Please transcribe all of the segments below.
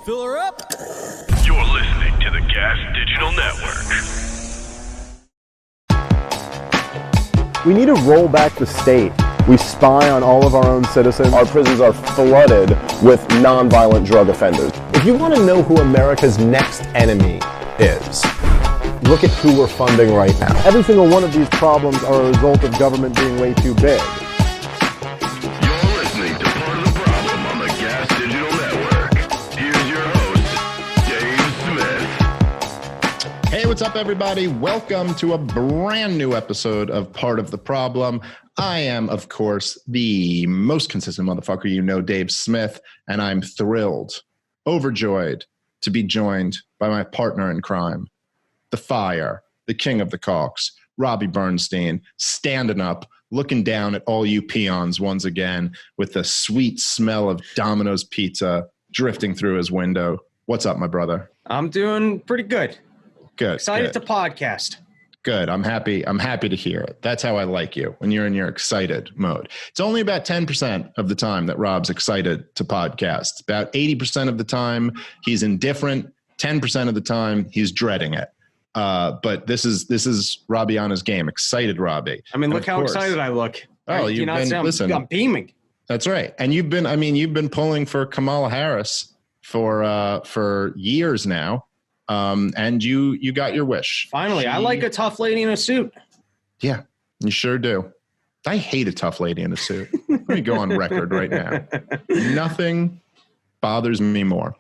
Fill her up. You're listening to the Gas Digital Network. We need to roll back the state. We spy on all of our own citizens. Our prisons are flooded with nonviolent drug offenders. If you want to know who America's next enemy is, look at who we're funding right now. Every single one of these problems are a result of government being way too big. You're listening to Part of the Problem on the Gas Digital Network. Here's your host, Dave Smith. Hey, what's up, everybody? Welcome to a brand new episode of Part of the Problem. I am, of course, the most consistent motherfucker you know, Dave Smith, and I'm thrilled, overjoyed to be joined by my partner in crime, the Fire, the King of the Cocks, Robbie Bernstein, standing up, looking down at all you peons once again with the sweet smell of Domino's pizza drifting through his window. What's up, my brother? I'm doing pretty good. Good. Excited good. to podcast. Good. I'm happy to hear it. That's how I like you, when you're in your excited mode. It's only about 10% of the time that Rob's excited to podcast. About 80% of the time he's indifferent. 10% of the time he's dreading it. But this is Robbie on his game. Excited Robbie. I mean, look how excited I look. Oh, you've been, listen. I'm beaming. That's right. And you've been pulling for Kamala Harris for years now. And you got your wish. Finally, I like a tough lady in a suit. Yeah, you sure do. I hate a tough lady in a suit. Let me go on record right now. Nothing bothers me more.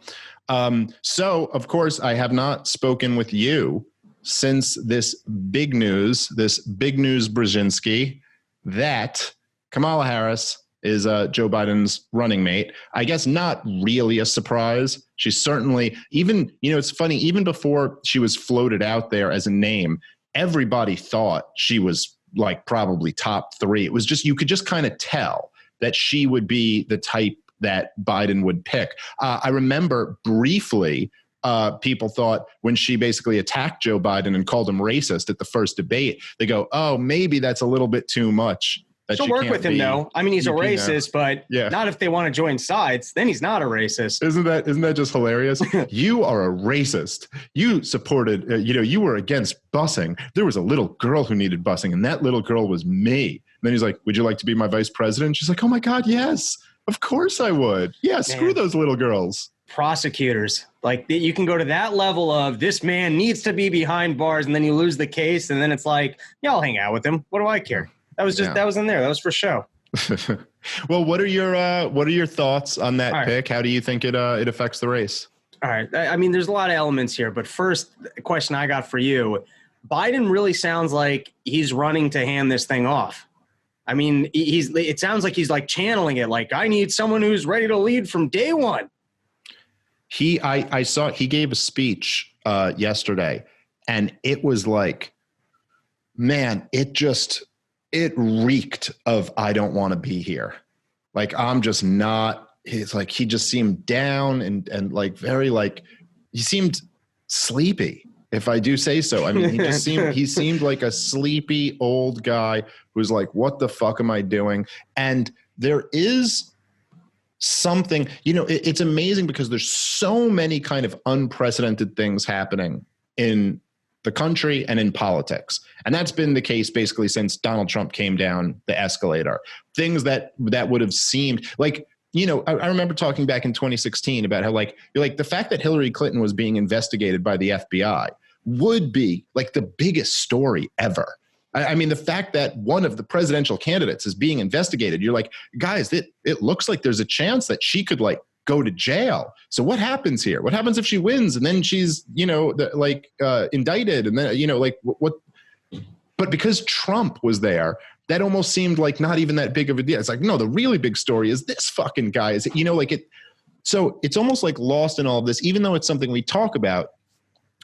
So, of course, I have not spoken with you since this big news Brzezinski, that Kamala Harris is Joe Biden's running mate. I guess not really a surprise. She's certainly, even, it's funny, even before she was floated out there as a name, everybody thought she was like probably top three. It was just, you could just kind of tell that she would be the type that Biden would pick. I remember briefly, people thought when she basically attacked Joe Biden and called him racist at the first debate, they go, oh, maybe that's a little bit too much. She'll work with him, though. I mean, he's a racist, but not if they want to join sides. Then he's not a racist. Isn't that just hilarious? You are a racist. You supported, you were against busing. There was a little girl who needed busing, and that little girl was me. And then he's like, would you like to be my vice president? She's like, oh, my God, yes. Of course I would. Yeah, screw those little girls. Prosecutors, like you can go to that level of this man needs to be behind bars, and then you lose the case, and then it's like, yeah, I'll hang out with him. What do I care? That was just that was in there. That was for show. Well, what are your thoughts on that pick? How do you think it affects the race? All right. I mean, there's a lot of elements here, but first, the question I got for you: Biden really sounds like he's running to hand this thing off. I mean, it sounds like he's like channeling it. Like, I need someone who's ready to lead from day one. I saw he gave a speech yesterday, and it was like, man, it reeked of I don't want to be here. Like, I'm just not. It's like he just seemed down and like very like he seemed sleepy, if I do say so. I mean, he seemed like a sleepy old guy who's like, what the fuck am I doing? And there is something, it's amazing because there's so many kind of unprecedented things happening in the country and in politics. And that's been the case basically since Donald Trump came down the escalator. Things that would have seemed like, I remember talking back in 2016 about how the fact that Hillary Clinton was being investigated by the FBI would be like the biggest story ever. I mean, the fact that one of the presidential candidates is being investigated, you're like, guys, it looks like there's a chance that she could go to jail. So what happens here? What happens if she wins and then she's, indicted and then, what? But because Trump was there, that almost seemed like not even that big of a deal. It's like, no, the really big story is this fucking guy. Is it? So it's almost like lost in all of this, even though it's something we talk about.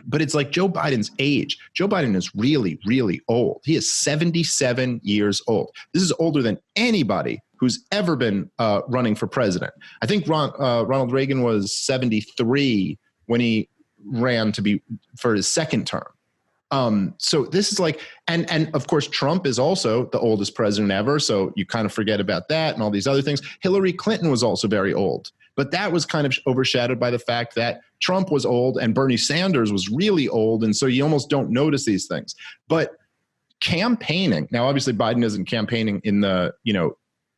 But it's like Joe Biden's age. Joe Biden is really, really old. He is 77 years old. This is older than anybody who's ever been running for president. I think Ronald Reagan was 73 when he ran for his second term. So this is like, and of course, Trump is also the oldest president ever. So you kind of forget about that and all these other things. Hillary Clinton was also very old. But that was kind of overshadowed by the fact that Trump was old and Bernie Sanders was really old. And so you almost don't notice these things. But campaigning, now obviously Biden isn't campaigning in the,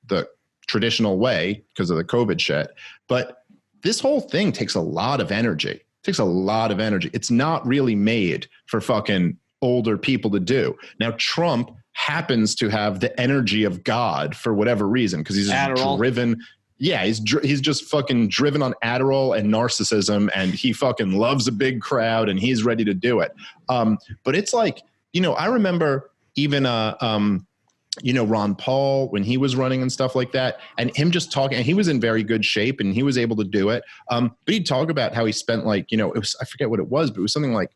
the traditional way because of the COVID shit, but this whole thing takes a lot of energy. It's not really made for fucking older people to do. Now, Trump happens to have the energy of God for whatever reason, because he's driven. Yeah, he's just fucking driven on Adderall and narcissism, and he fucking loves a big crowd, and he's ready to do it. But it's like, I remember even Ron Paul when he was running and stuff like that, and him just talking, and he was in very good shape and he was able to do it. But he'd talk about how he spent it was, I forget what it was, but it was something like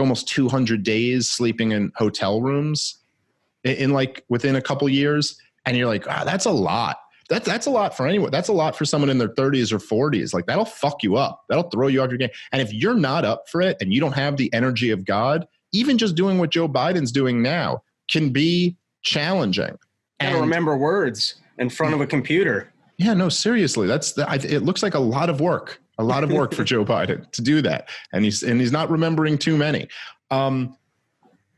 almost 200 days sleeping in hotel rooms in within a couple years. And you're like, that's a lot. That's a lot for anyone. That's a lot for someone in their 30s or 40s. Like, that'll fuck you up. That'll throw you off your game. And if you're not up for it and you don't have the energy of God, even just doing what Joe Biden's doing now can be challenging. And remember words in front of a computer. Yeah, no, seriously. It looks like a lot of work for Joe Biden to do that. And he's not remembering too many.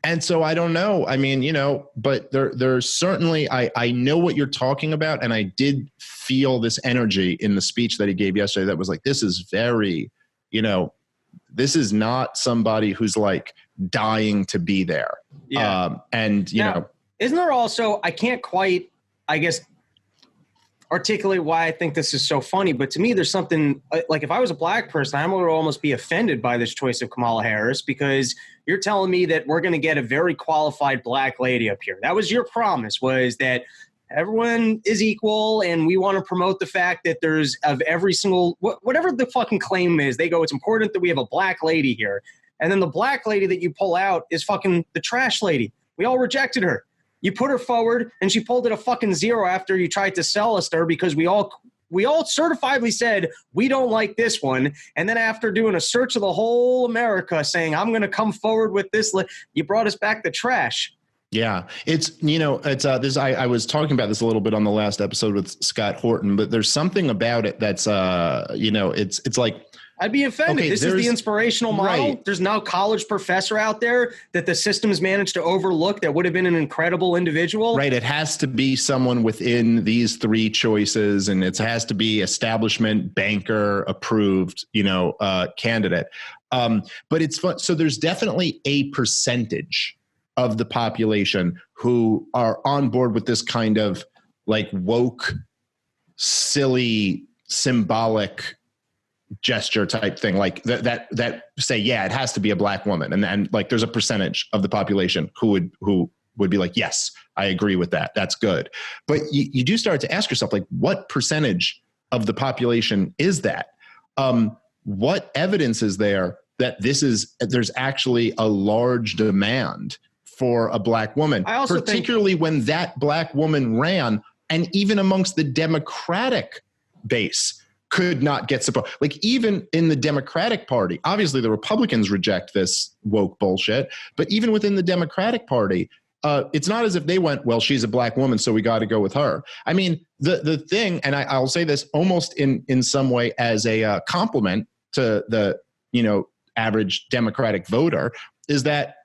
And so I don't know. I mean, but there's certainly, I know what you're talking about. And I did feel this energy in the speech that he gave yesterday that was like, this is very, this is not somebody who's like dying to be there. Yeah. Isn't there also, I can't quite, I guess, articulate why I think this is so funny, but to me, there's something like, if I was a black person, I would almost be offended by this choice of Kamala Harris, because you're telling me that we're going to get a very qualified black lady up here. That was your promise, was that everyone is equal, and we want to promote the fact that there's of every single, whatever the fucking claim is, they go, it's important that we have a black lady here. And then the black lady that you pull out is fucking the trash lady. We all rejected her. You put her forward, and she pulled it a fucking 0 after you tried to sell us to her, because we all certifiably said, we don't like this one. And then after doing a search of the whole America saying, I'm going to come forward with this, you brought us back to trash. Yeah, it's this. I was talking about this a little bit on the last episode with Scott Horton, but there's something about it that's it's like, I'd be offended. Okay, this is the inspirational model. Right. There's no college professor out there that the system's managed to overlook that would have been an incredible individual. Right. It has to be someone within these three choices, and it has to be establishment, banker, approved, candidate. But it's fun. So there's definitely a percentage of the population who are on board with this kind of like woke, silly, symbolic gesture type thing, like that say, yeah, it has to be a black woman. And then like, there's a percentage of the population who would be like, yes, I agree with that. That's good. But you do start to ask yourself, like, what percentage of the population is that? What evidence is there that there's actually a large demand for a black woman, particularly when that black woman ran, and even amongst the Democratic base could not get support. Like, even in the Democratic Party, obviously the Republicans reject this woke bullshit, but even within the Democratic Party, it's not as if they went, well, she's a black woman, so we got to go with her. I mean, the thing, and I'll say this almost in some way as a compliment to the average Democratic voter, is that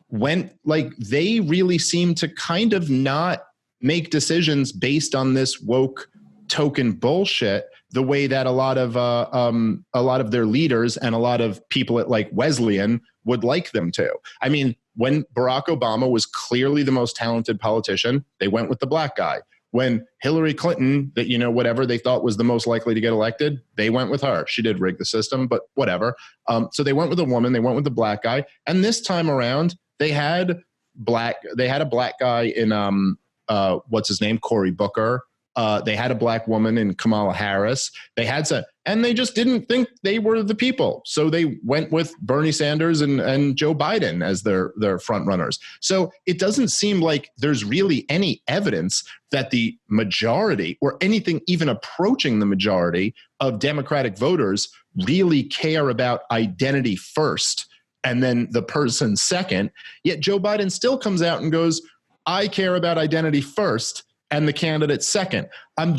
when they really seem to kind of not make decisions based on this woke token bullshit the way that a lot of their leaders and a lot of people at like Wesleyan would like them to. I mean, when Barack Obama was clearly the most talented politician, they went with the black guy. When Hillary Clinton, whatever they thought was the most likely to get elected, they went with her. She did rig the system, but whatever. So they went with a woman, they went with the black guy. And this time around, they had a black guy in what's his name? Cory Booker. They had a black woman in Kamala Harris. And they just didn't think they were the people. So they went with Bernie Sanders and Joe Biden as their front runners. So it doesn't seem like there's really any evidence that the majority or anything even approaching the majority of Democratic voters really care about identity first and then the person second. Yet Joe Biden still comes out and goes, I care about identity first and the candidate second. I'm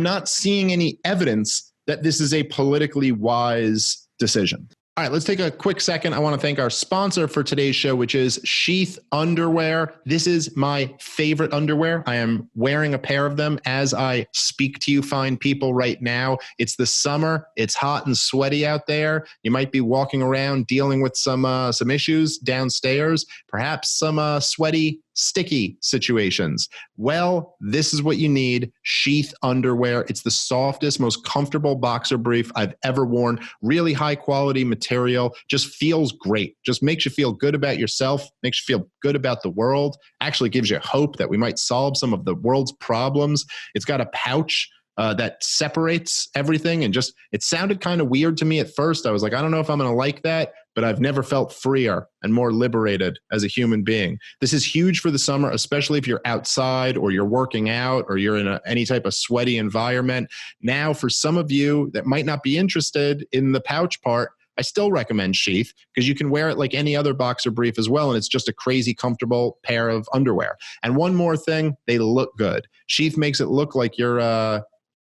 not seeing any evidence that this is a politically wise decision. All right, let's take a quick second. I want to thank our sponsor for today's show, which is Sheath Underwear. This is my favorite underwear. I am wearing a pair of them as I speak to you fine people right now. It's the summer. It's hot and sweaty out there. You might be walking around dealing with some issues downstairs, perhaps some sweaty, sticky situations. Well, this is what you need, Sheath Underwear. It's the softest, most comfortable boxer brief I've ever worn. Really high quality material, just feels great. Just makes you feel good about yourself, makes you feel good about the world, actually gives you hope that we might solve some of the world's problems. It's got a pouch that separates everything, and just, it sounded kind of weird to me at first. I was like, I don't know if I'm going to like that, but I've never felt freer and more liberated as a human being. This is huge for the summer, especially if you're outside or you're working out or you're in any type of sweaty environment. Now, for some of you that might not be interested in the pouch part, I still recommend Sheath because you can wear it like any other boxer brief as well, and it's just a crazy comfortable pair of underwear. And one more thing, they look good. Sheath makes it look like you're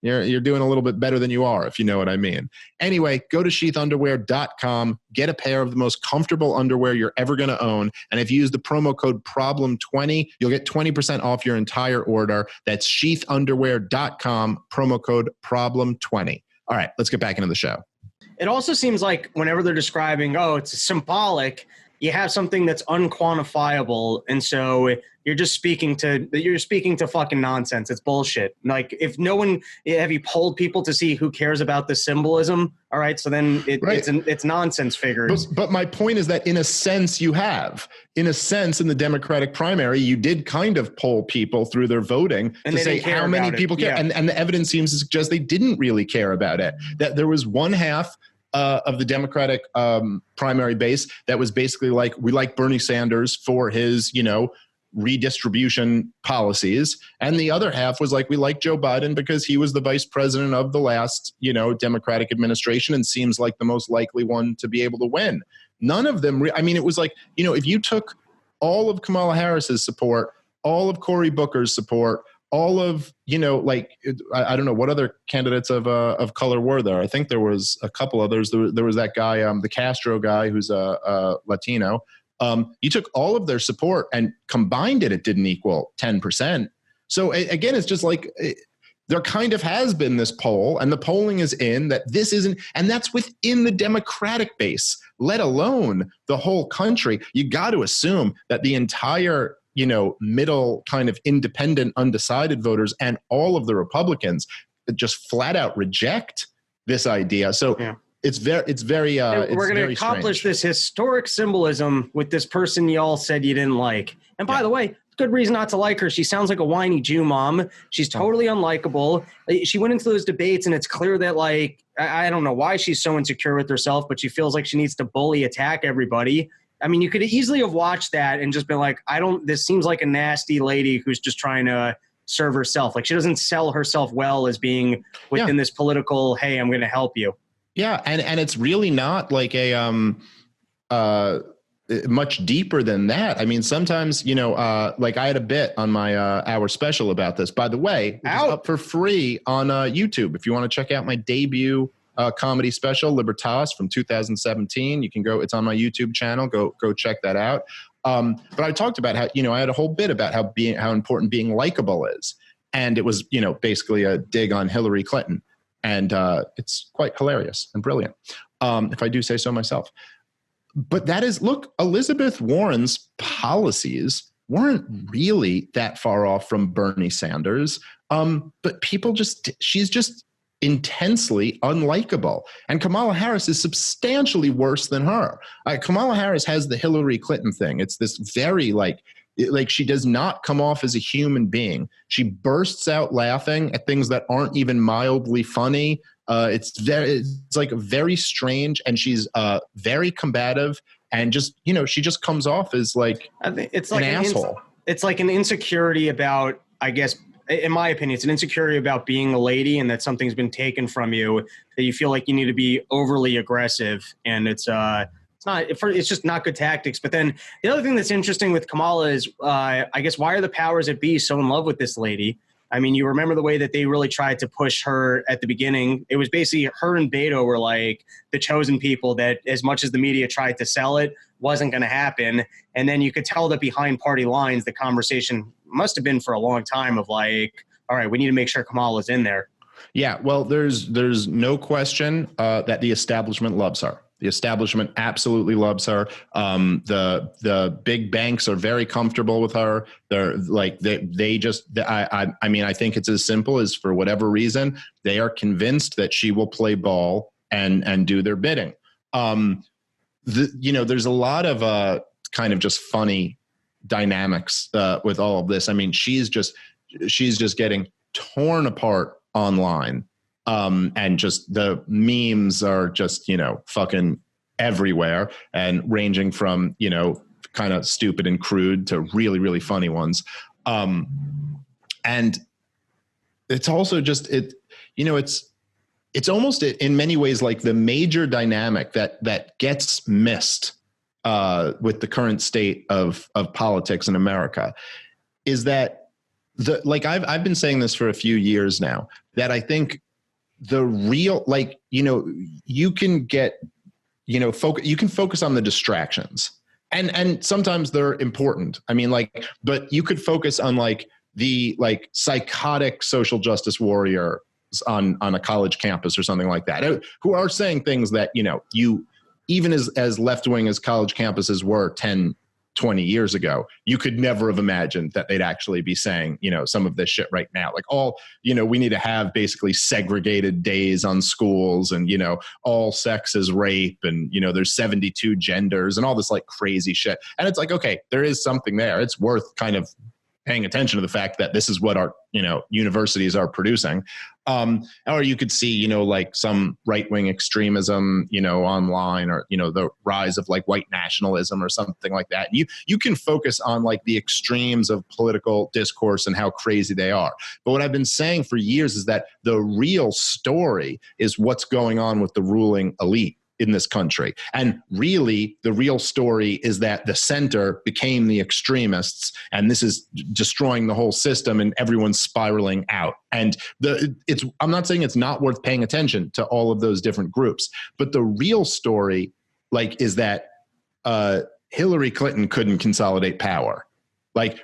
doing a little bit better than you are, if you know what I mean. Anyway, go to sheathunderwear.com, get a pair of the most comfortable underwear you're ever going to own. And if you use the promo code PROBLEM20, you'll get 20% off your entire order. That's sheathunderwear.com, promo code PROBLEM20. All right, let's get back into the show. It also seems like whenever they're describing, oh, it's symbolic, you have something that's unquantifiable, and so you're speaking to fucking nonsense. It's bullshit. Like, if no one, have you polled people to see who cares about the symbolism? All right, so then it's nonsense figures. But my point is that in a sense you have. In a sense, in the Democratic primary, you did kind of poll people through their voting to say how many people care. Yeah. And the evidence seems to suggest they didn't really care about it. That there was one half of the Democratic primary base that was basically like, we like Bernie Sanders for his, redistribution policies. And the other half was like, we like Joe Biden because he was the vice president of the last, Democratic administration and seems like the most likely one to be able to win. None of them, it was like, if you took all of Kamala Harris's support, all of Cory Booker's support, all of, I don't know what other candidates of color were there. I think there was a couple others. There was that guy, the Castro guy, who's a Latino. You took all of their support and combined it didn't equal 10%. So again, it's just like there kind of has been this poll, and the polling is in that this isn't, and that's within the Democratic base, let alone the whole country. You got to assume that the entire middle kind of independent, undecided voters and all of the Republicans just flat out reject this idea. So yeah. It's very we're going to accomplish this historic symbolism with this person y'all said you didn't like. And by the way, good reason not to like her. She sounds like a whiny Jew mom. She's totally unlikable. She went into those debates, and it's clear that, like, I don't know why she's so insecure with herself, but she feels like she needs to bully, attack everybody. I mean, you could easily have watched that and just been like, this seems like a nasty lady who's just trying to serve herself. Like, she doesn't sell herself well as being within this political, hey, I'm going to help you. Yeah, and it's really not like a much deeper than that. I mean, sometimes, like I had a bit on my hour special about this. By the way, it's up for free on YouTube. If you want to check out my debut comedy special, Libertas, from 2017, you can go. It's on my YouTube channel. Go check that out. But I talked about how I had a whole bit about how important being likable is, and it was basically a dig on Hillary Clinton. And it's quite hilarious and brilliant, if I do say so myself. But that is, look, Elizabeth Warren's policies weren't really that far off from Bernie Sanders. But she's just intensely unlikable. And Kamala Harris is substantially worse than her. Kamala Harris has the Hillary Clinton thing. It's this very like she does not come off as a human being. She bursts out laughing at things that aren't even mildly funny. It's like very strange, and she's very combative, and just she just comes off as like it's like an asshole. It's like an insecurity about, I guess, in my opinion, it's an insecurity about being a lady, and that something's been taken from you, that you feel like you need to be overly aggressive, and it's just not good tactics. But then the other thing that's interesting with Kamala is, I guess, why are the powers that be so in love with this lady? I mean, you remember the way that they really tried to push her at the beginning. It was basically her and Beto were like the chosen people that, as much as the media tried to sell it, wasn't going to happen. And then you could tell that behind party lines, the conversation must have been for a long time of like, all right, we need to make sure Kamala's in there. Yeah, well, there's no question that the establishment loves her. The establishment absolutely loves her. The big banks are very comfortable with her. They're like they just. I mean, I think it's as simple as, for whatever reason, they are convinced that she will play ball and do their bidding. There's a lot of kind of just funny dynamics with all of this. I mean, she's just getting torn apart online. And just the memes are just, fucking everywhere, and ranging from, kind of stupid and crude to really, really funny ones. And it's also just, it's almost in many ways like the major dynamic that gets missed with the current state of politics in America is that I've been saying this for a few years now, that I think the real, you can get, you can focus on the distractions, and sometimes they're important. I mean, but you could focus on the psychotic social justice warrior on a college campus or something like that, who are saying things that, you, even as left-wing as college campuses were 10, 20 years ago, you could never have imagined that they'd actually be saying, some of this shit right now. We need to have basically segregated days on schools, and, all sex is rape, and, there's 72 genders and all this crazy shit. And it's okay, there is something there. It's worth kind of paying attention to the fact that this is what our, universities are producing. Or you could see, some right-wing extremism, online, or, the rise of white nationalism or something like that. You can focus on the extremes of political discourse and how crazy they are. But what I've been saying for years is that the real story is what's going on with the ruling elite in this country. And really, the real story is that the center became the extremists, and this is destroying the whole system, and everyone's spiraling out. And I'm not saying it's not worth paying attention to all of those different groups, but the real story, is that Hillary Clinton couldn't consolidate power.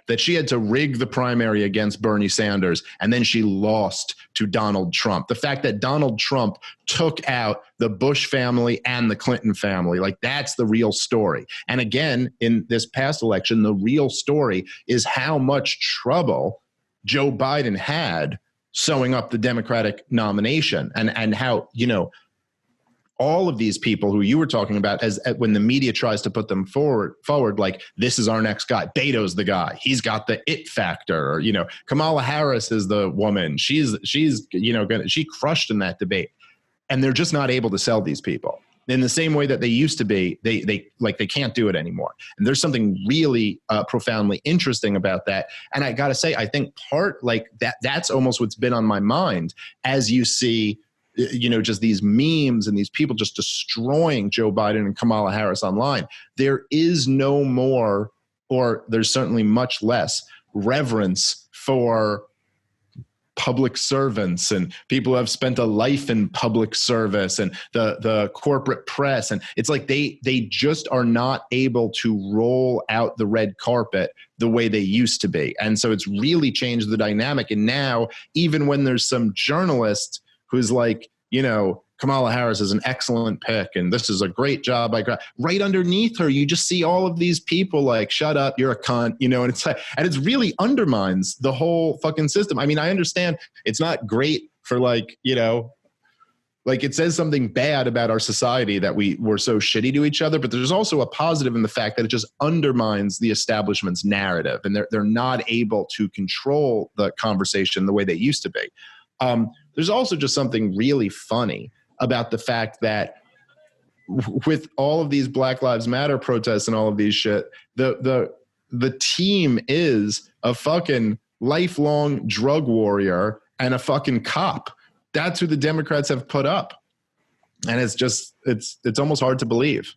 That she had to rig the primary against Bernie Sanders, and then she lost to Donald Trump. The fact that Donald Trump took out the Bush family and the Clinton family, that's the real story. And again, in this past election, the real story is how much trouble Joe Biden had sewing up the Democratic nomination, and how, all of these people who you were talking about, as when the media tries to put them forward, this is our next guy. Beto's the guy. He's got the it factor. Or, Kamala Harris is the woman. She's she crushed in that debate, and they're just not able to sell these people in the same way that they used to be. They can't do it anymore. And there's something really profoundly interesting about that. And I got to say, I think that's almost what's been on my mind as you see, just these memes and these people just destroying Joe Biden and Kamala Harris online. There is no more, or there's certainly much less reverence for public servants and people who have spent a life in public service and the corporate press. And it's they just are not able to roll out the red carpet the way they used to be. And so it's really changed the dynamic. And now, even when there's some journalist who's Kamala Harris is an excellent pick, and this is a great job. Right underneath her, you just see all of these people shut up, you're a cunt, and it's really undermines the whole fucking system. I mean, I understand it's not great for it says something bad about our society that we're so shitty to each other, but there's also a positive in the fact that it just undermines the establishment's narrative, and they're not able to control the conversation the way they used to be. There's also just something really funny about the fact that with all of these Black Lives Matter protests and all of these shit, the team is a fucking lifelong drug warrior and a fucking cop. That's who the Democrats have put up. And it's just, it's almost hard to believe.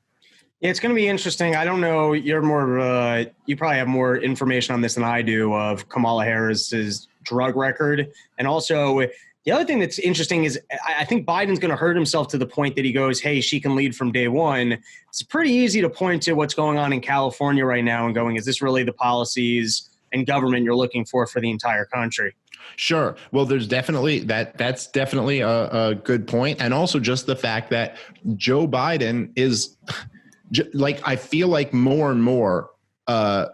Yeah, it's going to be interesting. I don't know. You're more, you probably have more information on this than I do of Kamala Harris's drug record. And also, the other thing that's interesting is I think Biden's going to hurt himself to the point that he goes, hey, she can lead from day one. It's pretty easy to point to what's going on in California right now and going, is this really the policies and government you're looking for the entire country? Sure. Well, there's definitely that's definitely a good point. And also just the fact that Joe Biden is like, I feel like more and more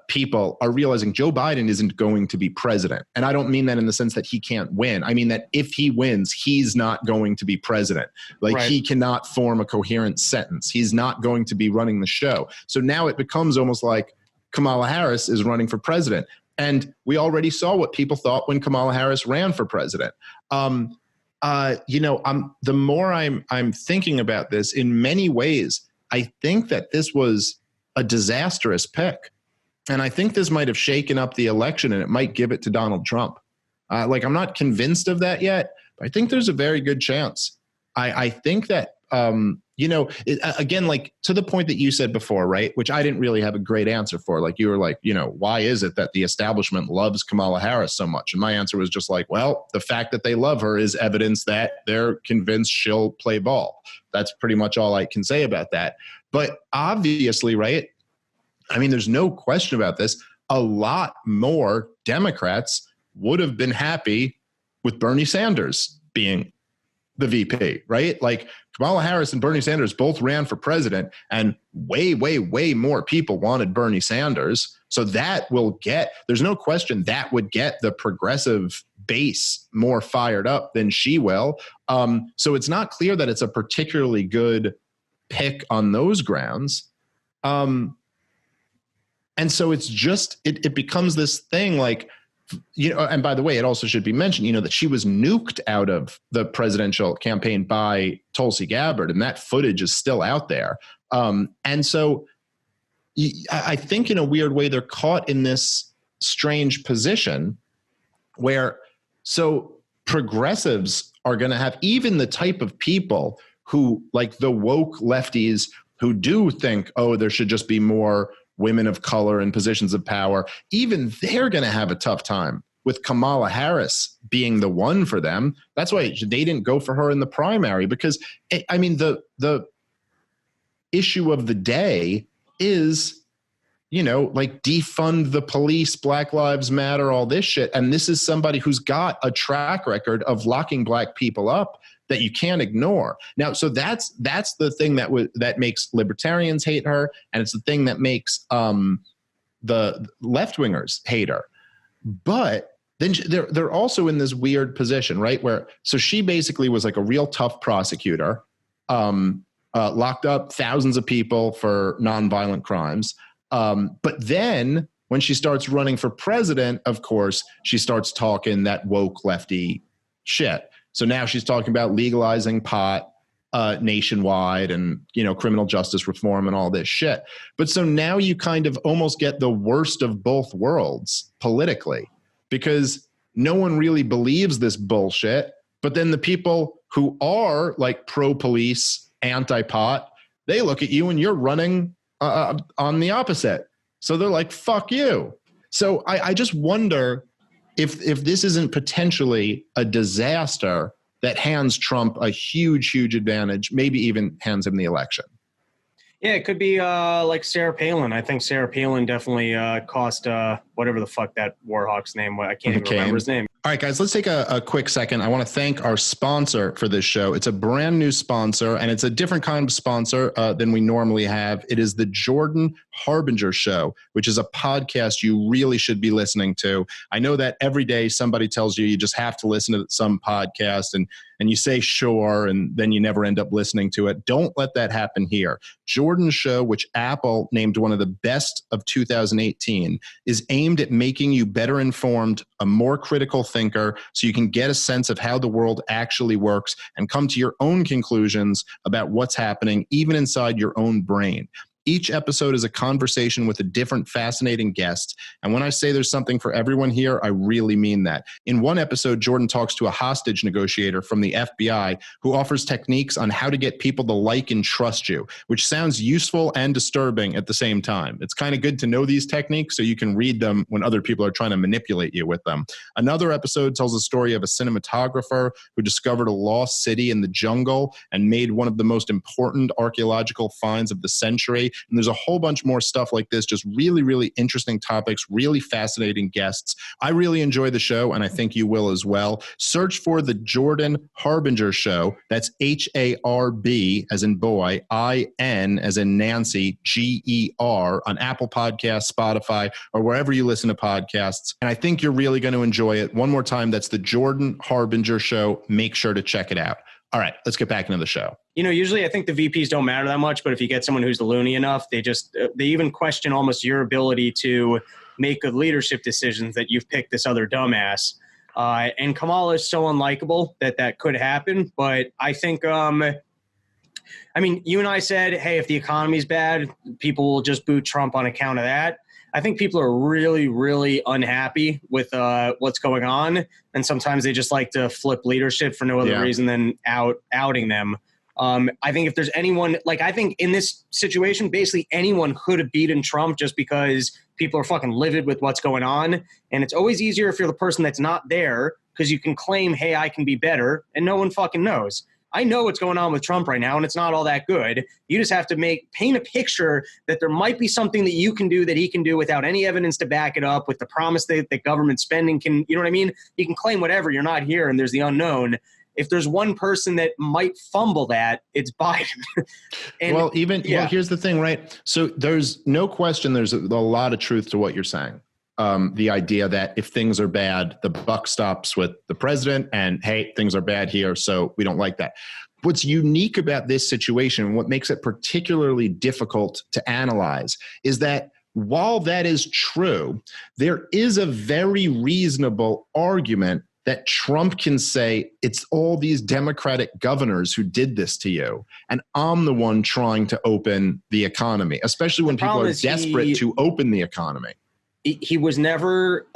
people are realizing Joe Biden isn't going to be president. And I don't mean that in the sense that he can't win. I mean that if he wins, he's not going to be president. Like right. He cannot form a coherent sentence. He's not going to be running the show. So now it becomes almost like Kamala Harris is running for president. And we already saw what people thought when Kamala Harris ran for president. The more I'm thinking about this, in many ways, I think that this was a disastrous pick. And I think this might have shaken up the election and it might give it to Donald Trump. I'm not convinced of that yet, but I think there's a very good chance. I think that, again, like to the point that you said before, right, which I didn't really have a great answer for. Like you were like, why is it that the establishment loves Kamala Harris so much? And my answer was just like, well, the fact that they love her is evidence that they're convinced she'll play ball. That's pretty much all I can say about that. But obviously, right, I mean, there's no question about this. A lot more Democrats would have been happy with Bernie Sanders being the VP, right? Like Kamala Harris and Bernie Sanders both ran for president, and way, way, way more people wanted Bernie Sanders. So that will there's no question that would get the progressive base more fired up than she will. So it's not clear that it's a particularly good pick on those grounds. And so it's just, it becomes this thing like, and by the way, it also should be mentioned, that she was nuked out of the presidential campaign by Tulsi Gabbard, and that footage is still out there. And so I think in a weird way, they're caught in this strange position where, so progressives are going to have even the type of people who, like the woke lefties who do think, oh, there should just be more women of color in positions of power, even they're going to have a tough time with Kamala Harris being the one for them. That's why they didn't go for her in the primary, because I mean, the issue of the day is, like defund the police, Black Lives Matter, all this shit. And this is somebody who's got a track record of locking black people up that you can't ignore. Now, so that's the thing that makes libertarians hate her, and it's the thing that makes the left-wingers hate her. But then they're also in this weird position, right? Where, so she basically was like a real tough prosecutor, locked up thousands of people for nonviolent crimes. But then when she starts running for president, of course, she starts talking that woke lefty shit. So now she's talking about legalizing pot nationwide and, criminal justice reform and all this shit. But so now you kind of almost get the worst of both worlds politically, because no one really believes this bullshit. But then the people who are like pro-police, anti-pot, they look at you and you're running on the opposite. So they're like, fuck you. So I just wonder if this isn't potentially a disaster that hands Trump a huge, huge advantage, maybe even hands him the election. Yeah, it could be like Sarah Palin. I think Sarah Palin definitely cost whatever the fuck that Warhawk's name was. I can't even remember his name. All right, guys, let's take a quick second. I want to thank our sponsor for this show. It's a brand new sponsor, and it's a different kind of sponsor than we normally have. It is the Jordan Harbinger Show, which is a podcast you really should be listening to. I know that every day somebody tells you just have to listen to some podcast, and you say sure, and then you never end up listening to it. Don't let that happen here. Jordan's show, which Apple named one of the best of 2018, is aimed at making you better informed, a more critical thinker, so you can get a sense of how the world actually works and come to your own conclusions about what's happening, even inside your own brain. Each episode is a conversation with a different fascinating guest. And when I say there's something for everyone here, I really mean that. In one episode, Jordan talks to a hostage negotiator from the FBI who offers techniques on how to get people to like and trust you, which sounds useful and disturbing at the same time. It's kind of good to know these techniques so you can read them when other people are trying to manipulate you with them. Another episode tells the story of a cinematographer who discovered a lost city in the jungle and made one of the most important archaeological finds of the century. And there's a whole bunch more stuff like this, just really, really interesting topics, really fascinating guests. I really enjoy the show, and I think you will as well. Search for The Jordan Harbinger Show. That's Harb as in boy, IN as in Nancy, GER on Apple Podcasts, Spotify, or wherever you listen to podcasts. And I think you're really going to enjoy it. One more time, that's The Jordan Harbinger Show. Make sure to check it out. All right, let's get back into the show. You know, usually I think the VPs don't matter that much, but if you get someone who's loony enough, they even question almost your ability to make good leadership decisions that you've picked this other dumbass. And Kamala is so unlikable that could happen. But I think, I mean, you and I said, hey, if the economy's bad, people will just boot Trump on account of that. I think people are really, really unhappy with what's going on. And sometimes they just like to flip leadership for no other reason than outing them. I think if there's anyone, like I think in this situation, basically anyone could have beaten Trump just because people are fucking livid with what's going on. And it's always easier if you're the person that's not there because you can claim, hey, I can be better, and no one fucking knows. I know what's going on with Trump right now, and it's not all that good. You just have to paint a picture that there might be something that you can do that he can do without any evidence to back it up, with the promise that government spending can, you know what I mean? You can claim whatever, you're not here, and there's the unknown. If there's one person that might fumble that, it's Biden. Well, here's the thing, right? So there's no question there's a lot of truth to what you're saying. The idea that if things are bad, the buck stops with the president and, hey, things are bad here, so we don't like that. What's unique about this situation, what makes it particularly difficult to analyze, is that while that is true, there is a very reasonable argument that Trump can say, it's all these Democratic governors who did this to you, and I'm the one trying to open the economy, especially when people are desperate to open the economy. He was never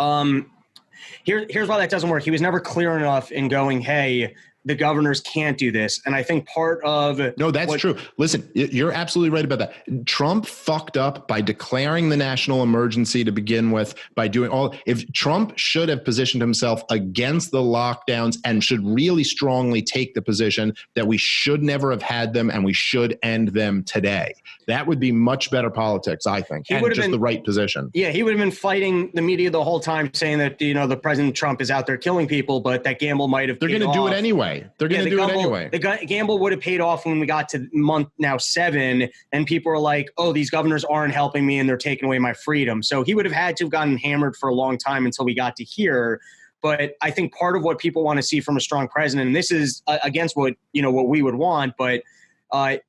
here's why that doesn't work. He was never clear enough in going, hey, the governors can't do this. And I think part of no, that's true. Listen, you're absolutely right about that. Trump fucked up by declaring the national emergency to begin with, by doing all. If Trump should have positioned himself against the lockdowns and should really strongly take the position that we should never have had them and we should end them today. That would be much better politics, I think, and just the right position. Yeah, he would have been fighting the media the whole time, saying that, you know, the President Trump is out there killing people, but that gamble might have. They're going to do it anyway. They're going to do it anyway. The gamble would have paid off when we got to month now 7, and people were like, "Oh, these governors aren't helping me, and they're taking away my freedom." So he would have had to have gotten hammered for a long time until we got to here. But I think part of what people want to see from a strong president, and this is against what we would want, but.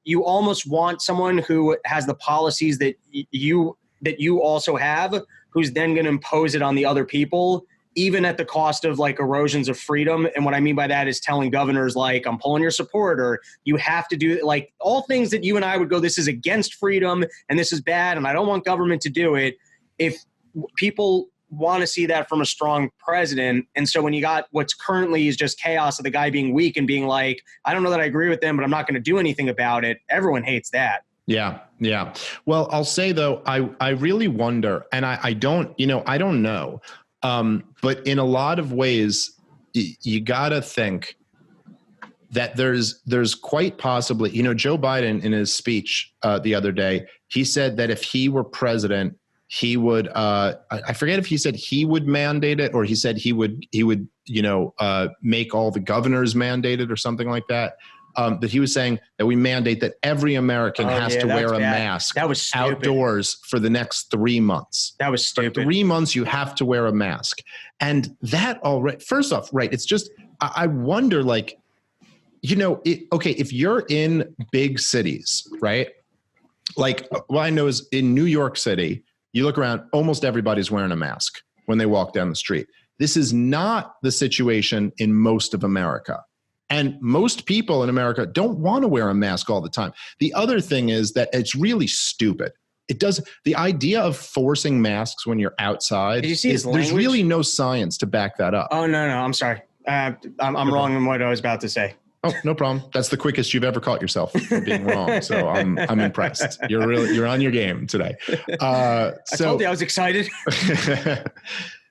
You almost want someone who has the policies that you also have, who's then going to impose it on the other people, even at the cost of like erosions of freedom. And what I mean by that is telling governors like, I'm pulling your support, or you have to do like all things that you and I would go, this is against freedom and this is bad and I don't want government to do it. If people want to see that from a strong president. And so when you got what's currently is just chaos of the guy being weak and being like, I don't know that I agree with them, but I'm not going to do anything about it. Everyone hates that. Yeah. Yeah. Well, I'll say though, I really wonder, and I don't know. But in a lot of ways, you got to think that there's quite possibly, Joe Biden in his speech the other day, he said that if he were president, he would, I forget if he said he would mandate it or he said he would, make all the governors mandate it or something like that. That he was saying that we mandate that every American has to wear a mask outdoors for the next 3 months. That was stupid. For 3 months, you have to wear a mask. And that already, first off, right, it's just, I wonder, like, if you're in big cities, right? Like, what I know is in New York City, you look around, almost everybody's wearing a mask when they walk down the street. This is not the situation in most of America. And most people in America don't want to wear a mask all the time. The other thing is that it's really stupid. The idea of forcing masks when you're outside, Did you see his there's language? really no science to back that up. Oh, no, I'm sorry. I'm wrong in what I was about to say. Oh, no problem. That's the quickest you've ever caught yourself for being wrong. So I'm impressed. You're on your game today. I told you I was excited.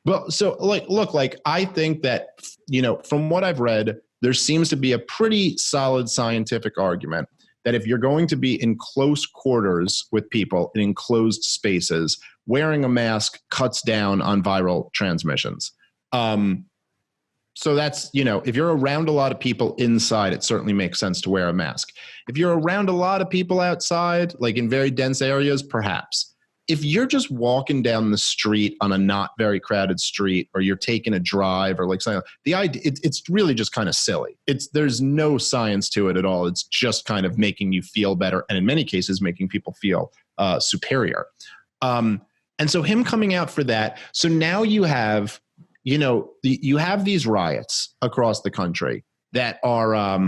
Well, so look, I think that, from what I've read, there seems to be a pretty solid scientific argument that if you're going to be in close quarters with people in enclosed spaces, wearing a mask cuts down on viral transmissions. So that's, if you're around a lot of people inside, it certainly makes sense to wear a mask. If you're around a lot of people outside, like in very dense areas, perhaps. If you're just walking down the street on a not very crowded street, or you're taking a drive or like something, the idea, it's really just kind of silly. There's no science to it at all. It's just kind of making you feel better. And in many cases, making people feel superior. And so him coming out for that. So now you have, you have these riots across the country that are,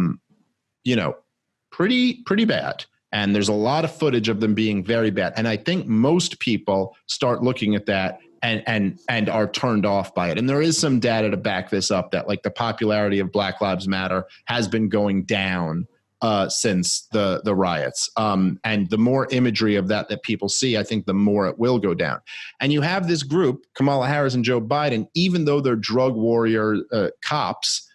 pretty bad. And there's a lot of footage of them being very bad. And I think most people start looking at that and are turned off by it. And there is some data to back this up, that like the popularity of Black Lives Matter has been going down since the riots. And the more imagery of that people see, I think the more it will go down. And you have this group, Kamala Harris and Joe Biden, even though they're drug warrior cops,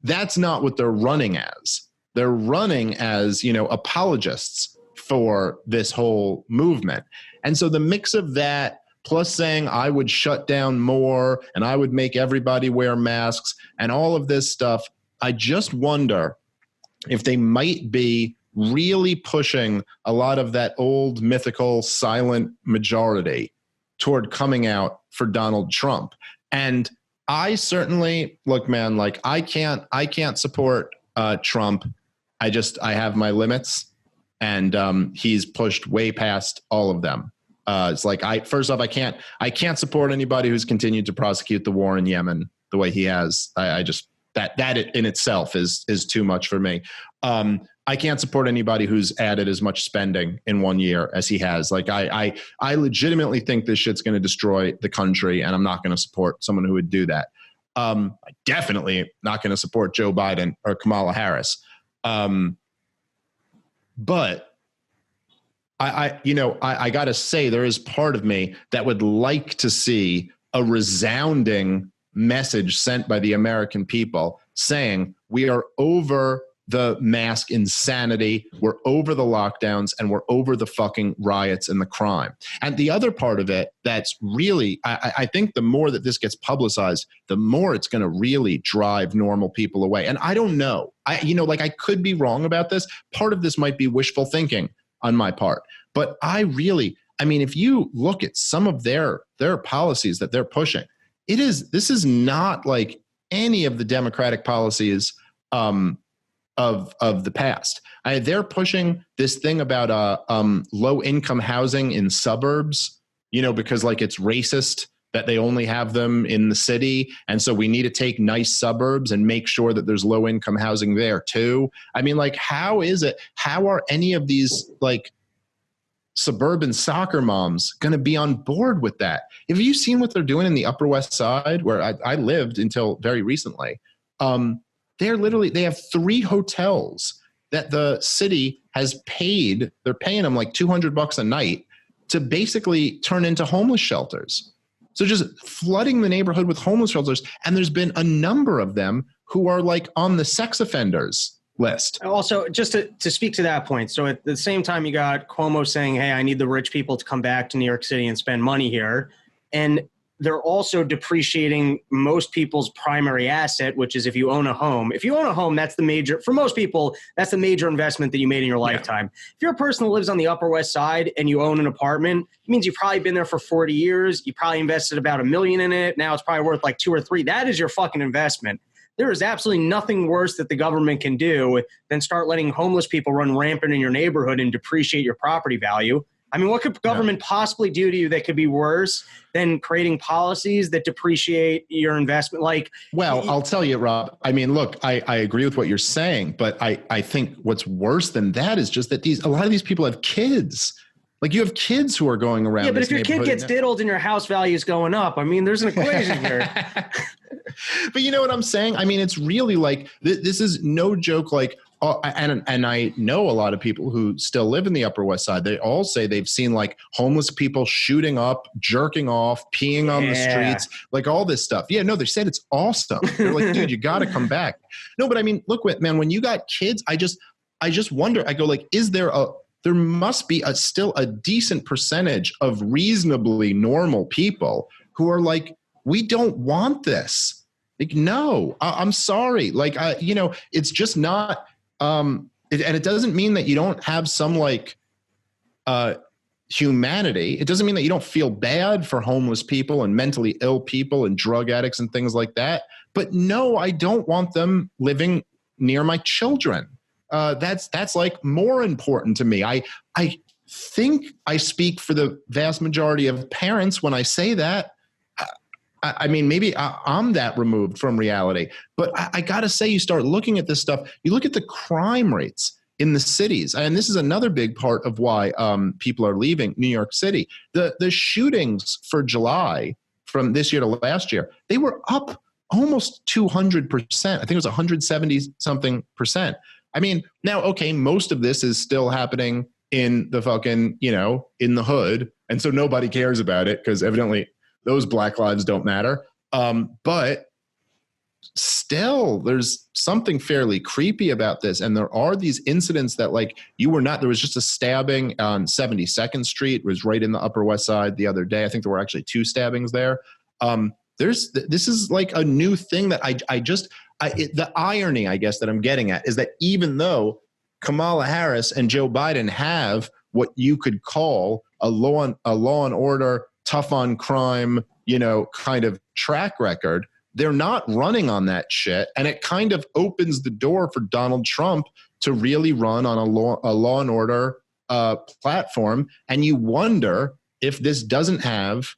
that's not what they're running as. They're running as, apologists for this whole movement. And so the mix of that, plus saying I would shut down more and I would make everybody wear masks and all of this stuff, I just wonder if they might be really pushing a lot of that old mythical silent majority toward coming out for Donald Trump. And I certainly, look, man, like I can't support Trump. I have my limits, and he's pushed way past all of them. It's like first off, I can't support anybody who's continued to prosecute the war in Yemen the way he has. I just that in itself is too much for me. I can't support anybody who's added as much spending in 1 year as he has. Like I legitimately think this shit's going to destroy the country, and I'm not going to support someone who would do that. I definitely not going to support Joe Biden or Kamala Harris. But I got to say, there is part of me that would like to see a resounding message sent by the American people saying we are over the mask insanity, we're over the lockdowns, and we're over the fucking riots and the crime. And the other part of it that's really, I think the more that this gets publicized, the more it's going to really drive normal people away. And I don't know. I could be wrong about this. Part of this might be wishful thinking on my part. But if you look at some of their policies that they're pushing, this is not like any of the Democratic policies of the past. They're pushing this thing about low income housing in suburbs, because like it's racist that they only have them in the city. And so we need to take nice suburbs and make sure that there's low income housing there too. How are any of these like suburban soccer moms going to be on board with that? Have you seen what they're doing in the Upper West Side, where I lived until very recently? They have 3 hotels that the city has paid. They're paying them like $200 a night to basically turn into homeless shelters. So just flooding the neighborhood with homeless shelters. And there's been a number of them who are like on the sex offenders list. Also, just to speak to that point. So at the same time, you got Cuomo saying, hey, I need the rich people to come back to New York City and spend money here. And they're also depreciating most people's primary asset, which is if you own a home. If you own a home, for most people, that's the major investment that you made in your lifetime. Yeah. If you're a person who lives on the Upper West Side and you own an apartment, it means you've probably been there for 40 years. You probably invested about $1 million in it. Now it's probably worth like 2 or 3. That is your fucking investment. There is absolutely nothing worse that the government can do than start letting homeless people run rampant in your neighborhood and depreciate your property value. I mean, what could government possibly do to you that could be worse than creating policies that depreciate your investment? Well, I'll tell you, Rob, I mean, look, I agree with what you're saying, but I think what's worse than that is just that a lot of these people have kids. Like, you have kids who are going around. Yeah, but if your kid gets diddled and your house value is going up, I mean, there's an equation here. But you know what I'm saying? I mean, it's really like, this is no joke. Like, and I know a lot of people who still live in the Upper West Side. They all say they've seen like homeless people shooting up, jerking off, peeing on the streets, like all this stuff. Yeah, no, they said it's awesome. They're like, dude, you got to come back. No, but I mean, look, man, when you got kids, I just wonder. I go like, there must be still a decent percentage of reasonably normal people who are like, we don't want this. Like, no, I'm sorry. Like, it's just not. And it doesn't mean that you don't have some like humanity. It doesn't mean that you don't feel bad for homeless people and mentally ill people and drug addicts and things like that. But no, I don't want them living near my children. That's like more important to me. I think I speak for the vast majority of parents when I say that. I mean, maybe I'm that removed from reality, but I got to say, you start looking at this stuff, you look at the crime rates in the cities, and this is another big part of why people are leaving New York City. The shootings for July from this year to last year, they were up almost 200%. I think it was 170 something percent. I mean, now, okay, most of this is still happening in the fucking, in the hood. And so nobody cares about it because evidently those Black lives don't matter. But still, there's something fairly creepy about this. And there are these incidents that like there was just a stabbing on 72nd Street. It was right in the Upper West Side the other day. I think there were actually 2 stabbings there. This is like a new thing that the irony, I guess, that I'm getting at is that even though Kamala Harris and Joe Biden have what you could call a law and order, tough on crime, kind of track record, they're not running on that shit. And it kind of opens the door for Donald Trump to really run on a law and order platform. And you wonder if this doesn't have,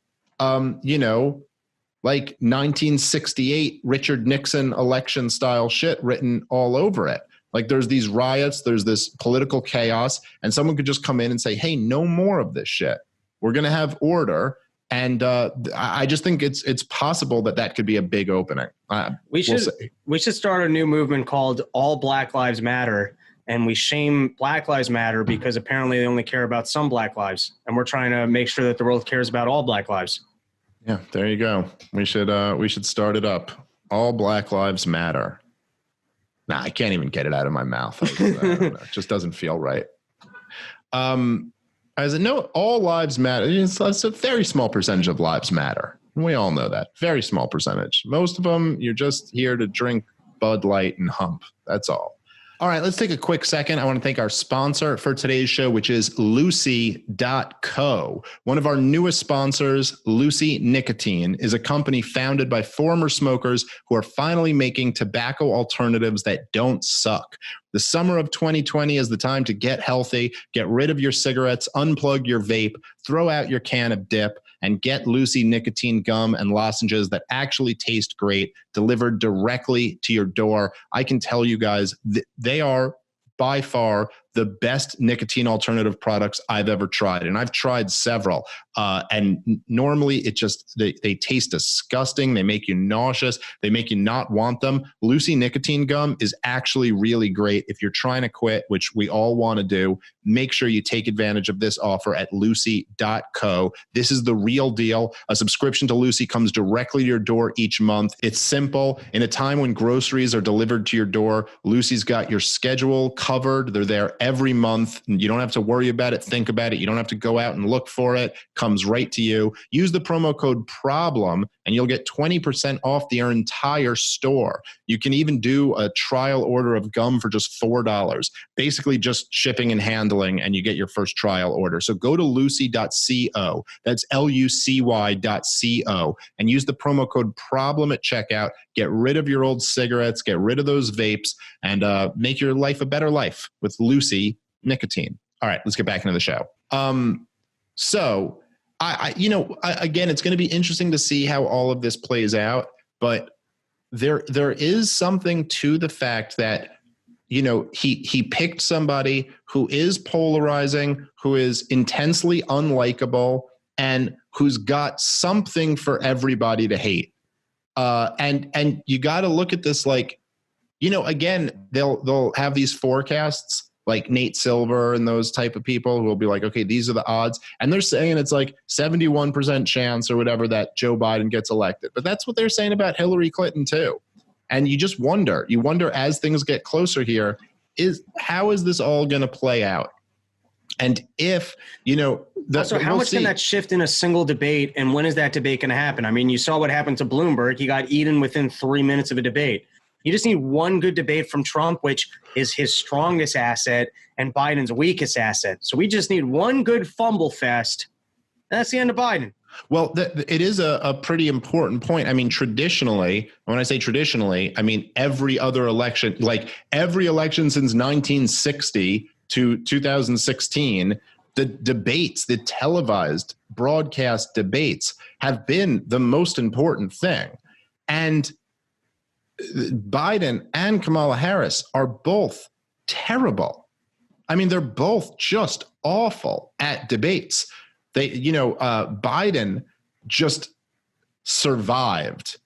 like 1968 Richard Nixon election style shit written all over it. Like, there's these riots, there's this political chaos, and someone could just come in and say, hey, no more of this shit. We're going to have order. And I just think it's possible that could be a big opening. We should start a new movement called All Black Lives Matter. And we shame Black Lives Matter because apparently they only care about some Black lives. And we're trying to make sure that the world cares about all Black lives. Yeah, there you go. We should start it up. All Black Lives Matter. Nah, I can't even get it out of my mouth. It just doesn't feel right. As a note, all lives matter. It's a very small percentage of lives matter. We all know that. Very small percentage. Most of them, you're just here to drink Bud Light and hump. That's all. All right, let's take a quick second. I want to thank our sponsor for today's show, which is Lucy.co. One of our newest sponsors, Lucy Nicotine, is a company founded by former smokers who are finally making tobacco alternatives that don't suck. The summer of 2020 is the time to get healthy, get rid of your cigarettes, unplug your vape, throw out your can of dip, and get Lucy nicotine gum and lozenges that actually taste great, delivered directly to your door. I can tell you guys, they are by far the best nicotine alternative products I've ever tried. And I've tried several. And normally it just, they taste disgusting. They make you nauseous. They make you not want them. Lucy nicotine gum is actually really great. If you're trying to quit, which we all want to do, make sure you take advantage of this offer at Lucy.co. This is the real deal. A subscription to Lucy comes directly to your door each month. It's simple. In a time when groceries are delivered to your door, Lucy's got your schedule covered. They're there every month. You don't have to worry about it, think about it. You don't have to go out and look for it. Comes right to you. Use the promo code PROBLEM and you'll get 20% off their entire store. You can even do a trial order of gum for just $4. Basically just shipping and handling, and you get your first trial order. So go to lucy.co. That's lucy.co and use the promo code PROBLEM at checkout. Get rid of your old cigarettes, get rid of those vapes, and make your life a better life with Lucy nicotine. All right, let's get back into the show. So again, it's going to be interesting to see how all of this plays out, but there is something to the fact that, he picked somebody who is polarizing, who is intensely unlikable, and who's got something for everybody to hate. And you got to look at this like, again, they'll have these forecasts like Nate Silver and those type of people who will be like, okay, these are the odds. And they're saying it's like 71% chance or whatever that Joe Biden gets elected. But that's what they're saying about Hillary Clinton too. And you just wonder as things get closer here, how is this all going to play out? And if, so how much can that shift in a single debate, and when is that debate going to happen? I mean, you saw what happened to Bloomberg. He got eaten within 3 minutes of a debate. You just need one good debate from Trump, which is his strongest asset, and Biden's weakest asset. So we just need one good fumble fest, and that's the end of Biden. Well, it is a pretty important point. I mean, traditionally, when I say traditionally, I mean every other election, like every election since 1960 to 2016, the debates, the televised broadcast debates have been the most important thing. And Biden and Kamala Harris are both terrible. I mean, they're both just awful at debates. Biden just survived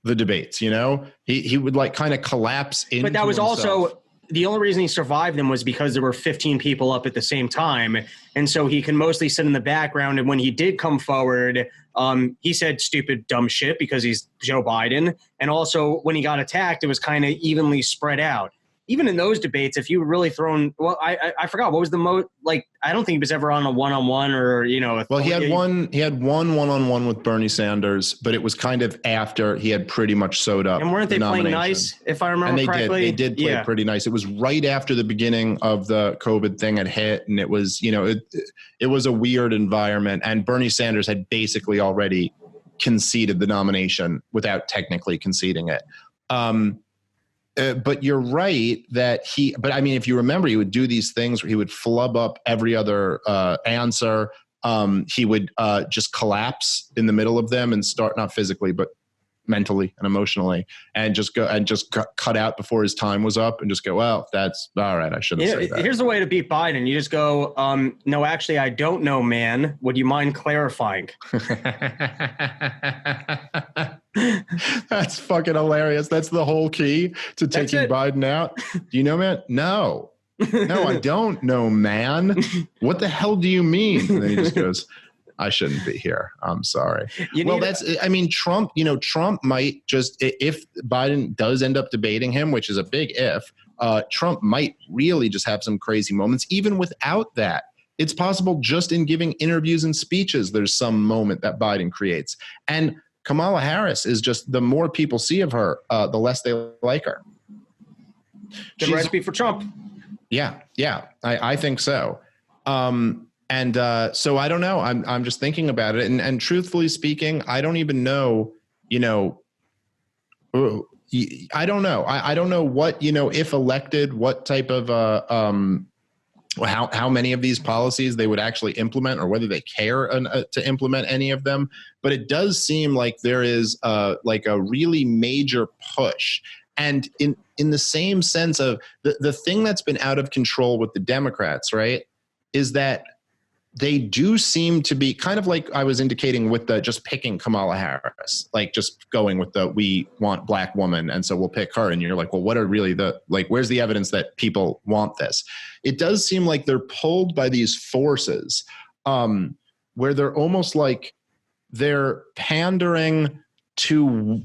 the debates, he would like kind of collapse into But that was himself. Also the only reason he survived them was because there were 15 people up at the same time. And so he can mostly sit in the background. And when he did come forward, he said stupid, dumb shit because he's Joe Biden. And also when he got attacked, it was kind of evenly spread out. Even in those debates, if you were really thrown, well, I forgot what was the most, like, I don't think he was ever on a one-on-one or, Well, he had one-on-one with Bernie Sanders, but it was kind of after he had pretty much sewed up. And weren't they playing nice, if I remember correctly? They did play pretty nice. It was right after the beginning of the COVID thing had hit, and it was, it was a weird environment. And Bernie Sanders had basically already conceded the nomination without technically conceding it. But you're right that but I mean, if you remember, he would do these things where he would flub up every other answer. He would just collapse in the middle of them and start, not physically, but mentally and emotionally, and just cut out before his time was up and just go, well, that's all right. I shouldn't say that. Here's the way to beat Biden. You just go, no, actually, I don't know, man. Would you mind clarifying? That's fucking hilarious. That's the whole key to taking Biden out. Do you know, man? No, I don't know, man. What the hell do you mean? And then he just goes, I shouldn't be here. I'm sorry. Trump, Trump might just, if Biden does end up debating him, which is a big if, Trump might really just have some crazy moments. Even without that, it's possible just in giving interviews and speeches, there's some moment that Biden creates. And Kamala Harris is just, the more people see of her, the less they like her. Good recipe for Trump. Yeah, I think so. So I don't know. I'm just thinking about it, and truthfully speaking, I don't even know. I don't know. I don't know what, if elected, what type of how many of these policies they would actually implement, or whether they care to implement any of them. But it does seem like there is like a really major push. And in the same sense of the thing that's been out of control with the Democrats, right, is that they do seem to be kind of like I was indicating with the just picking Kamala Harris, like just going with we want black woman, and so we'll pick her. And you're like, well, what are really where's the evidence that people want this? It does seem like they're pulled by these forces where they're almost like they're pandering to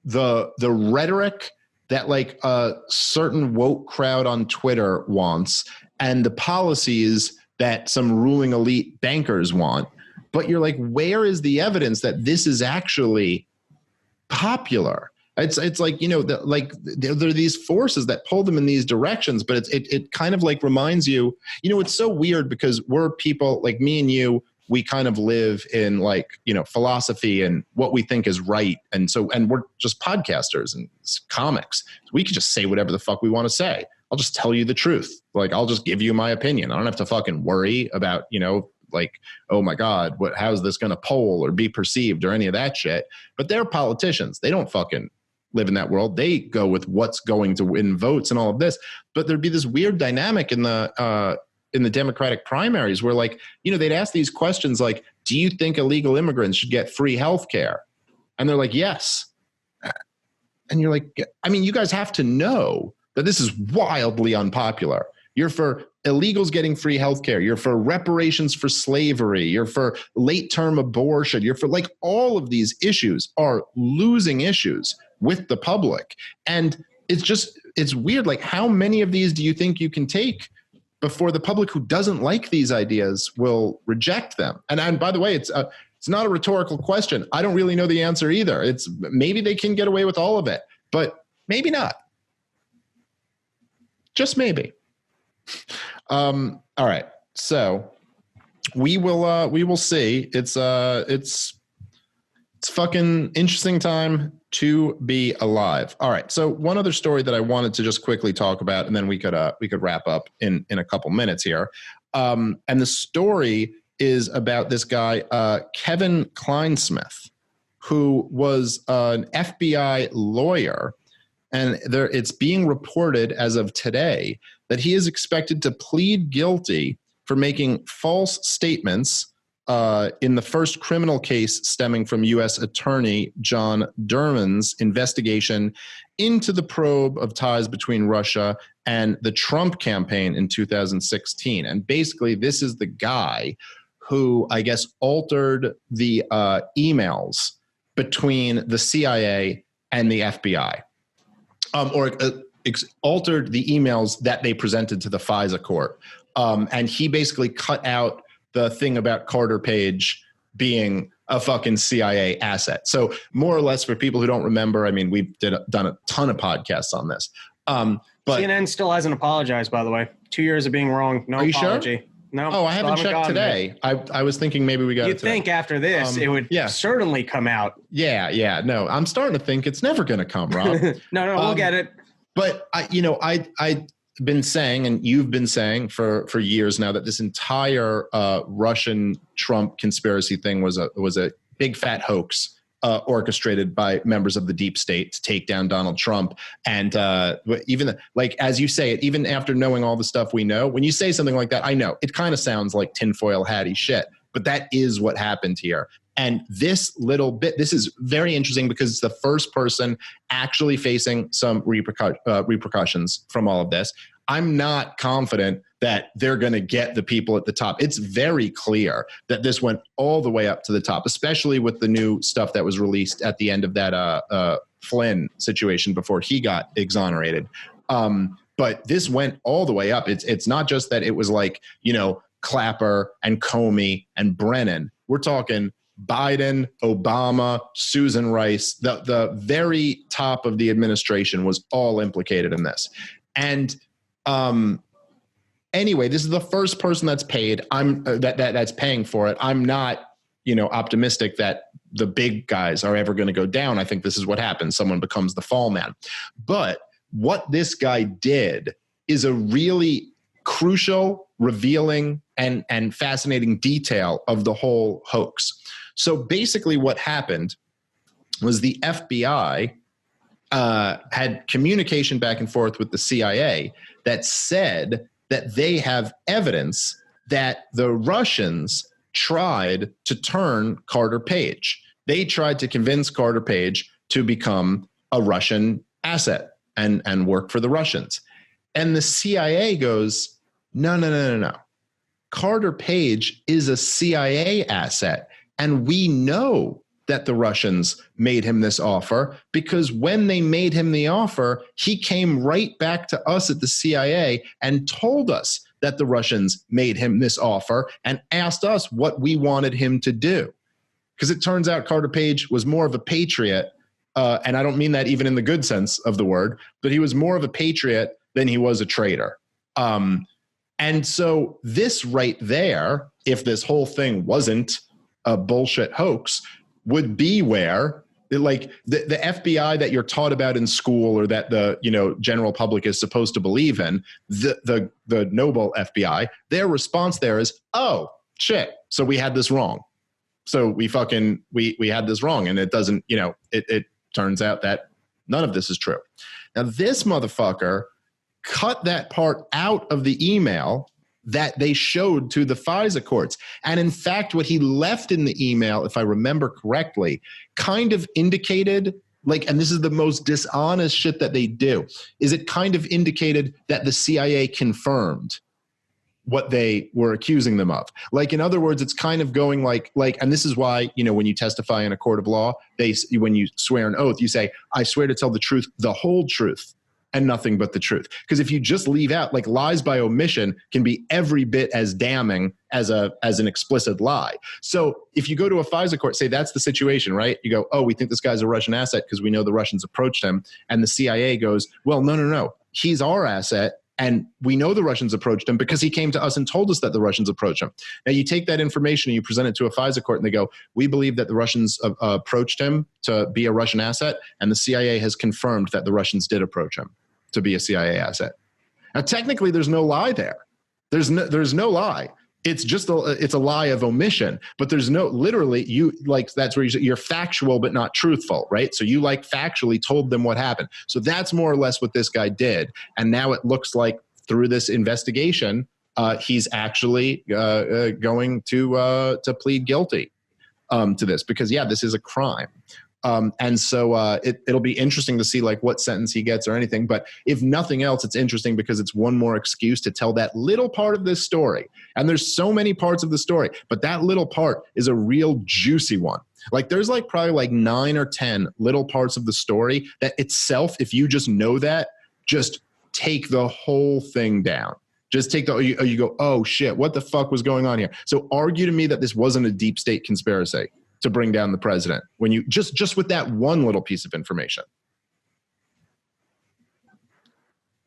the rhetoric that like a certain woke crowd on Twitter wants, and the policies that some ruling elite bankers want. But you're like, where is the evidence that this is actually popular? It's like, there are these forces that pull them in these directions, but it kind of like reminds you, it's so weird because we're people like me and you, we kind of live in like, philosophy and what we think is right. And we're just podcasters and comics. We can just say whatever the fuck we want to say. I'll just tell you the truth. Like, I'll just give you my opinion. I don't have to fucking worry about, like, oh my God, how's this going to poll or be perceived or any of that shit. But they're politicians. They don't fucking live in that world. They go with what's going to win votes and all of this. But there'd be this weird dynamic in the Democratic primaries where, like, you know, they'd ask these questions like, do you think illegal immigrants should get free health care? And they're like, yes. And you're like, I mean, you guys have to know that this is wildly unpopular. You're for illegals getting free health care. You're for reparations for slavery. You're for late-term abortion. You're for, like, all of these issues are losing issues with the public. And it's weird. Like, how many of these do you think you can take before the public who doesn't like these ideas will reject them? And by the way, it's not a rhetorical question. I don't really know the answer either. It's maybe they can get away with all of it, but maybe not. Just maybe. All right. So we will see. It's fucking interesting time to be alive. All right. So one other story that I wanted to just quickly talk about, and then we could wrap up in a couple minutes here. And the story is about this guy, Kevin Kleinsmith, who was an FBI lawyer. And it's being reported as of today that he is expected to plead guilty for making false statements in the first criminal case stemming from U.S. Attorney John Durman's investigation into the probe of ties between Russia and the Trump campaign in 2016. And basically, this is the guy who, I guess, altered the emails between the CIA and the FBI. Altered the emails that they presented to the FISA court. And he basically cut out the thing about Carter Page being a fucking CIA asset. So more or less, for people who don't remember, I mean, we've done a ton of podcasts on this. But CNN still hasn't apologized, by the way. 2 years of being wrong. No apology. Sure? No. Oh, I haven't checked today. I was thinking maybe we got You'd think after this, it would certainly come out. Yeah. No, I'm starting to think it's never going to come, Rob. No, we'll get it. But I've been saying, and you've been saying for years now, that this entire Russian Trump conspiracy thing was a big fat hoax orchestrated by members of the deep state to take down Donald Trump. And even like, as you say it, even after knowing all the stuff we know, when you say something like that, I know it kind of sounds like tinfoil hatty shit, but that is what happened here. And this little bit, this is very interesting because it's the first person actually facing some repercussions from all of this. I'm not confident that they're going to get the people at the top. It's very clear that this went all the way up to the top, especially with the new stuff that was released at the end of that Flynn situation before he got exonerated. But this went all the way up. It's not just that it was like, Clapper and Comey and Brennan. We're talking Biden, Obama, Susan Rice. The very top of the administration was all implicated in this. And anyway, this is the first person that's paid. That's paying for it. I'm not, optimistic that the big guys are ever going to go down. I think this is what happens. Someone becomes the fall man. But what this guy did is a really crucial, revealing, and fascinating detail of the whole hoax. So basically what happened was the FBI had communication back and forth with the CIA that said that they have evidence that the Russians tried to turn Carter Page. They tried to convince Carter Page to become a Russian asset and work for the Russians. And the CIA goes, no. Carter Page is a CIA asset. And we know that the Russians made him this offer because when they made him the offer, he came right back to us at the CIA and told us that the Russians made him this offer and asked us what we wanted him to do. Because it turns out Carter Page was more of a patriot, and I don't mean that even in the good sense of the word, but he was more of a patriot than he was a traitor. And so this right there, if this whole thing wasn't a bullshit hoax, would be where like the FBI that you're taught about in school or that the general public is supposed to believe in, the noble FBI, their response there is, oh, shit. So we had this wrong. So we had this wrong. And it doesn't, it turns out that none of this is true. Now, this motherfucker cut that part out of the email that they showed to the FISA courts. And in fact, what he left in the email, if I remember correctly, kind of indicated, and this is the most dishonest shit that they do, is it kind of indicated that the CIA confirmed what they were accusing them of. In other words, it's kind of going and this is why, when you testify in a court of law, when you swear an oath, you say, I swear to tell the truth, the whole truth, and nothing but the truth. Because if you just leave out, lies by omission can be every bit as damning as an explicit lie. So if you go to a FISA court, say that's the situation, right? You go, oh, we think this guy's a Russian asset because we know the Russians approached him. And the CIA goes, well, no. He's our asset. And we know the Russians approached him because he came to us and told us that the Russians approached him. Now, you take that information and you present it to a FISA court and they go, we believe that the Russians approached him to be a Russian asset. And the CIA has confirmed that the Russians did approach him to be a CIA asset. Now, technically, there's no lie there. There's no lie. It's just it's a lie of omission, but there's no, literally, that's where you're factual but not truthful, right? So you factually told them what happened. So that's more or less what this guy did. And now it looks like through this investigation, he's actually going to plead guilty to this because, this is a crime. And so it'll be interesting to see what sentence he gets or anything. But if nothing else, it's interesting because it's one more excuse to tell that little part of this story. And there's so many parts of the story, but that little part is a real juicy one. There's probably 9 or 10 little parts of the story that itself, if you just know that, just take the whole thing down. Just take you go, oh shit, what the fuck was going on here? So argue to me that this wasn't a deep state conspiracy to bring down the president when you just with that one little piece of information.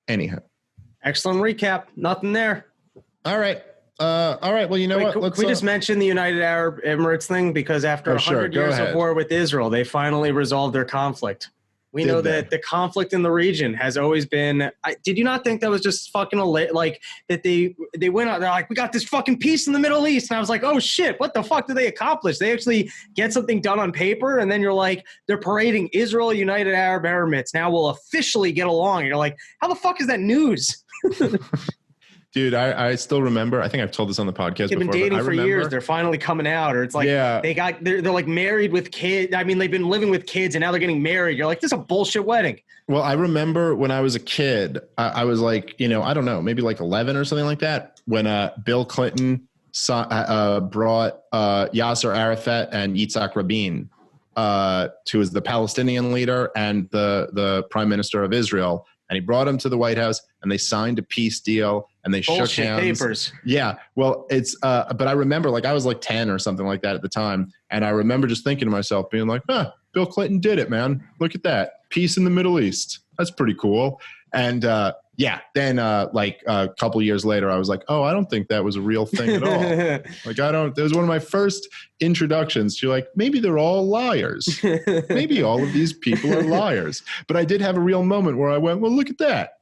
Anyhow. Excellent recap. Nothing there. All right. Well, you know what? Let's we just mention the United Arab Emirates thing because after 100 years of war with Israel, they finally resolved their conflict. We know that the conflict in the region has always been. Did you not think that was just fucking that they went out? They're like, we got this fucking peace in the Middle East, and I was like, oh shit, what the fuck did they accomplish? They actually get something done on paper, and then you're like, they're parading Israel, United Arab Emirates. Now we'll officially get along. And you're like, how the fuck is that news? Dude, I still remember. I think I've told this on the podcast before. They've been dating for years. They're finally coming out, or it's like they're married with kids. I mean, they've been living with kids, and now they're getting married. You're like, this is a bullshit wedding. Well, I remember when I was a kid, I was I don't know, maybe 11 or something like that, when Bill Clinton brought Yasser Arafat and Yitzhak Rabin, who was the Palestinian leader and the prime minister of Israel. And he brought him to the White House, and they signed a peace deal, and they shook hands. Papers. Yeah. Well, it's but I remember I was 10 or something like that at the time, and I remember just thinking to myself, being like, Bill Clinton did it, man. Look at that. Peace in the Middle East. That's pretty cool. And then a couple years later, I was like, oh, I don't think that was a real thing at all. That was one of my first introductions to maybe they're all liars. Maybe all of these people are liars. But I did have a real moment where I went, well, look at that.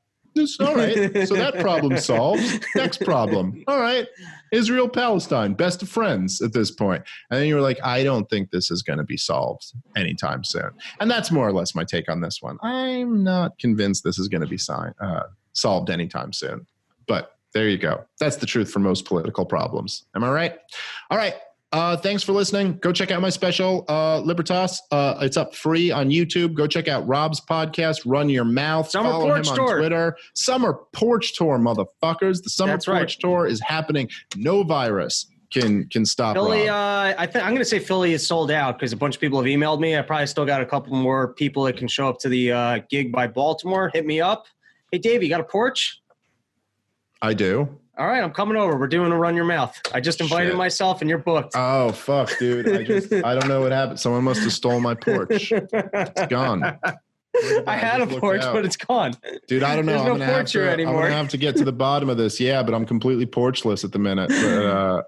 All right. So that problem solved. Next problem. All right. Israel, Palestine, best of friends at this point. And then you were like, I don't think this is going to be solved anytime soon. And that's more or less my take on this one. I'm not convinced this is going to be solved anytime soon. But there you go. That's the truth for most political problems. Am I right? All right. Thanks for listening. Go check out my special, Libertas. It's up free on YouTube. Go check out Rob's podcast, Run Your Mouth. Follow him on Twitter. Summer Porch Tour, motherfuckers. The Summer Porch Tour is happening. No virus can stop Philly. Rob. I'm going to say Philly is sold out because a bunch of people have emailed me. I probably still got a couple more people that can show up to the gig by Baltimore. Hit me up. Hey, Dave, you got a porch? I do. All right, I'm coming over. We're doing a Run Your Mouth. I just invited myself, and you're booked. Oh, fuck, dude. I don't know what happened. Someone must have stolen my porch. It's gone. I had a porch, but it's gone. Dude, I don't know. There's no porch here anymore. I'm going to have to get to the bottom of this. Yeah, but I'm completely porchless at the minute,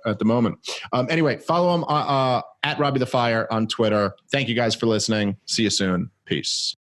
at the moment. Anyway, follow him at Robbie the Fire on Twitter. Thank you guys for listening. See you soon. Peace.